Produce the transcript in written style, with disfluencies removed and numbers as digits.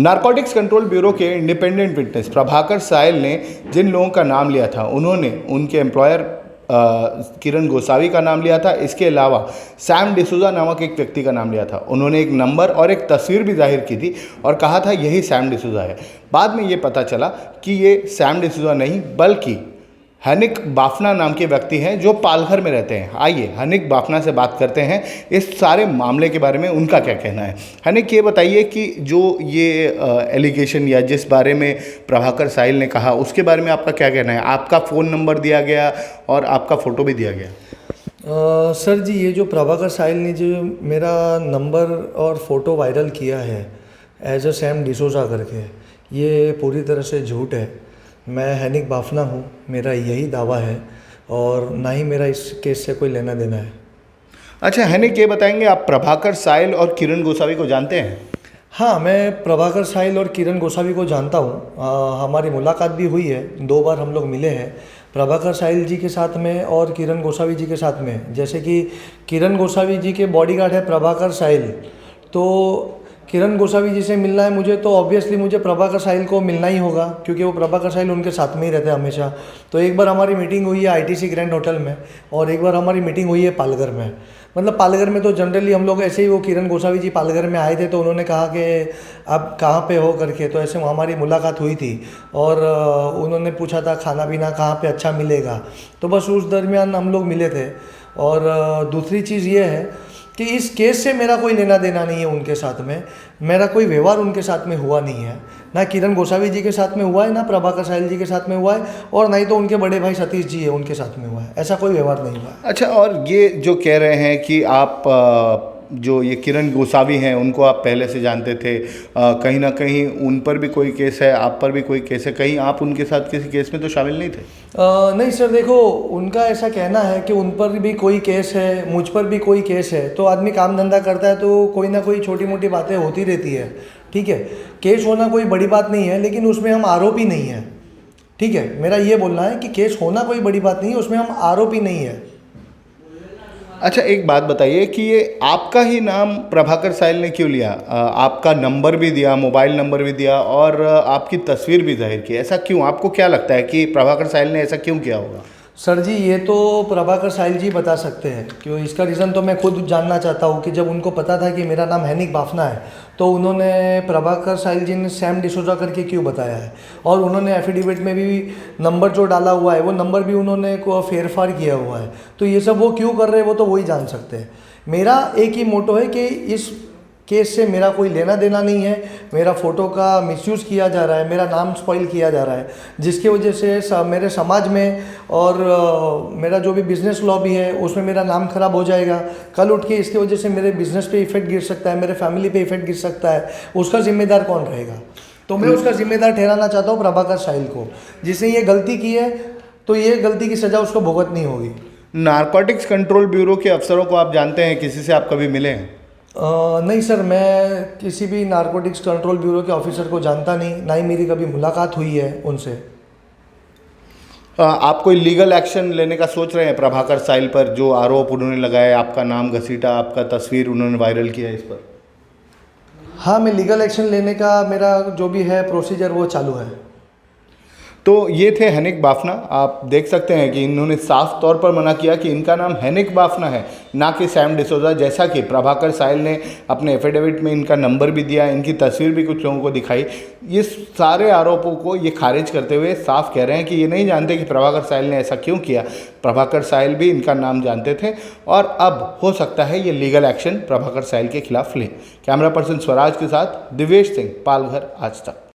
Narcotics control bureau के independent witness Prabhakar soil ने जिन लोगों का नाम लिया था उन्होंने उनके एम्प्लॉयर किरण गोसावी का नाम लिया था। इसके अलावा सैम डिसूजा नामक एक व्यक्ति का नाम लिया था। उन्होंने एक नंबर और एक तस्वीर भी जाहिर की थी और कहा था यही सैम डिसूजा है। बाद में ये पता चला कि ये सैम डिसूजा नहीं बल्कि हनिक बाफना नाम के व्यक्ति हैं जो पालघर में रहते हैं। आइए हनिक बाफना से बात करते हैं इस सारे मामले के बारे में, उनका क्या कहना है। हनिक, ये बताइए कि जो ये एलिगेशन या जिस बारे में प्रभाकर साहिल ने कहा उसके बारे में आपका क्या कहना है। आपका फ़ोन नंबर दिया गया और आपका फ़ोटो भी दिया गया। सर जी, ये जो प्रभाकर साहिल ने जो मेरा नंबर और फ़ोटो वायरल किया है एज अ सैम डिसूजा करके, ये पूरी तरह से झूठ है। मैं हनिक बाफना हूँ, मेरा यही दावा है और ना ही मेरा इस केस से कोई लेना देना है। अच्छा हनिक, ये बताएंगे आप प्रभाकर साहिल और किरण गोसावी को जानते हैं। हाँ, मैं प्रभाकर साहिल और किरण गोसावी को जानता हूँ। हमारी मुलाकात भी हुई है, 2 बार हम लोग मिले हैं प्रभाकर साहिल जी के साथ में और किरण गोसावी जी के साथ में। जैसे कि किरण गोसावी जी के बॉडीगार्ड है प्रभाकर साहिल, तो किरण गोसावी जी से मिलना है मुझे तो ऑब्वियसली मुझे प्रभाकर साहिल को मिलना ही होगा, क्योंकि वो प्रभाकर साहिल उनके साथ में ही रहते हैं हमेशा। तो एक बार हमारी मीटिंग हुई है आईटीसी ग्रैंड होटल में और एक बार हमारी मीटिंग हुई है पालघर में। मतलब पालघर में तो जनरली हम लोग ऐसे ही, वो किरण गोसावी जी पालघर में आए थे तो उन्होंने कहा कि आप कहाँ पे हो करके, तो ऐसे हमारी मुलाकात हुई थी और उन्होंने पूछा था खाना पीना कहाँ पे अच्छा मिलेगा, तो बस उस दरमियान हम लोग मिले थे। और दूसरी चीज़ ये है कि इस केस से मेरा कोई लेना देना नहीं है उनके साथ में, मेरा कोई व्यवहार उनके साथ में हुआ नहीं है। ना किरण गोसावी जी के साथ में हुआ है, ना प्रभाकर साहिल जी के साथ में हुआ है और ना ही तो उनके बड़े भाई सतीश जी है उनके साथ में हुआ है। ऐसा कोई व्यवहार नहीं हुआ है। अच्छा, और ये जो कह रहे हैं कि आप जो ये किरण गोसावी हैं उनको आप पहले से जानते थे, कहीं ना कहीं उन पर भी कोई केस है, आप पर भी कोई केस है, कहीं आप उनके साथ किसी केस में तो शामिल नहीं थे? नहीं सर, देखो उनका ऐसा कहना है कि उन पर भी कोई केस है, मुझ पर भी कोई केस है। तो आदमी काम धंधा करता है तो कोई ना कोई छोटी मोटी बातें होती रहती है, ठीक है। केस होना कोई बड़ी बात नहीं है, लेकिन उसमें हम आरोपी नहीं हैं, ठीक है। मेरा ये बोलना है कि केस होना कोई बड़ी बात नहीं है, उसमें हम आरोपी नहीं है। अच्छा, एक बात बताइए कि ये आपका ही नाम प्रभाकर साहिल ने क्यों लिया? आपका नंबर भी दिया, मोबाइल नंबर भी दिया और आपकी तस्वीर भी जाहिर की, ऐसा क्यों? आपको क्या लगता है कि प्रभाकर साहिल ने ऐसा क्यों किया होगा? सर जी, ये तो प्रभाकर साहिल जी बता सकते हैं, क्यों इसका रीज़न तो मैं खुद जानना चाहता हूँ कि जब उनको पता था कि मेरा नाम हनिक बाफना है तो उन्होंने प्रभाकर साहिल जी ने सैम डिसूजा करके क्यों बताया है। और उन्होंने एफिडेविट में भी नंबर जो डाला हुआ है वो नंबर भी उन्होंने को फेरफार किया हुआ है। तो ये सब वो क्यों कर रहे हैं वो तो वही जान सकते हैं। मेरा एक ही मोटो है कि इस केस से मेरा कोई लेना देना नहीं है। मेरा फ़ोटो का मिसयूज़ किया जा रहा है, मेरा नाम स्पॉइल किया जा रहा है, जिसकी वजह से मेरे समाज में और मेरा जो भी बिज़नेस लॉबी है उसमें मेरा नाम ख़राब हो जाएगा। कल उठ के इसकी वजह से मेरे बिज़नेस पे इफ़ेक्ट गिर सकता है, मेरे फैमिली पे इफ़ेक्ट गिर सकता है। उसका ज़िम्मेदार कौन रहेगा? तो मैं उसका ज़िम्मेदार ठहराना चाहता हूँ प्रभाकर साहिल को, जिसने ये गलती की है तो ये गलती की सज़ा उसको भुगतनी होगी। नारकोटिक्स कंट्रोल ब्यूरो के अफसरों को आप जानते हैं? किसी से आप कभी मिले हैं? नहीं सर, मैं किसी भी नारकोटिक्स कंट्रोल ब्यूरो के ऑफिसर को जानता नहीं, ना ही मेरी कभी मुलाकात हुई है उनसे। आप कोई लीगल एक्शन लेने का सोच रहे हैं प्रभाकर साहिल पर, जो आरोप उन्होंने लगाए, आपका नाम घसीटा, आपका तस्वीर उन्होंने वायरल किया इस पर? हाँ, मैं लीगल एक्शन लेने का मेरा जो भी है प्रोसीजर वो चालू है। तो ये थे हनिक बाफना। आप देख सकते हैं कि इन्होंने साफ तौर पर मना किया कि इनका नाम हनिक बाफना है, ना कि सैम डिसूजा, जैसा कि प्रभाकर साहिल ने अपने एफिडेविट में इनका नंबर भी दिया, इनकी तस्वीर भी कुछ लोगों को दिखाई। ये सारे आरोपों को ये खारिज करते हुए साफ कह रहे हैं कि ये नहीं जानते कि प्रभाकर साहिल ने ऐसा क्यों किया। प्रभाकर साहिल भी इनका नाम जानते थे और अब हो सकता है ये लीगल एक्शन प्रभाकर साहिल के खिलाफ लें। कैमरा पर्सन स्वराज के साथ दिवेश सिंह, पालघर, आज तक।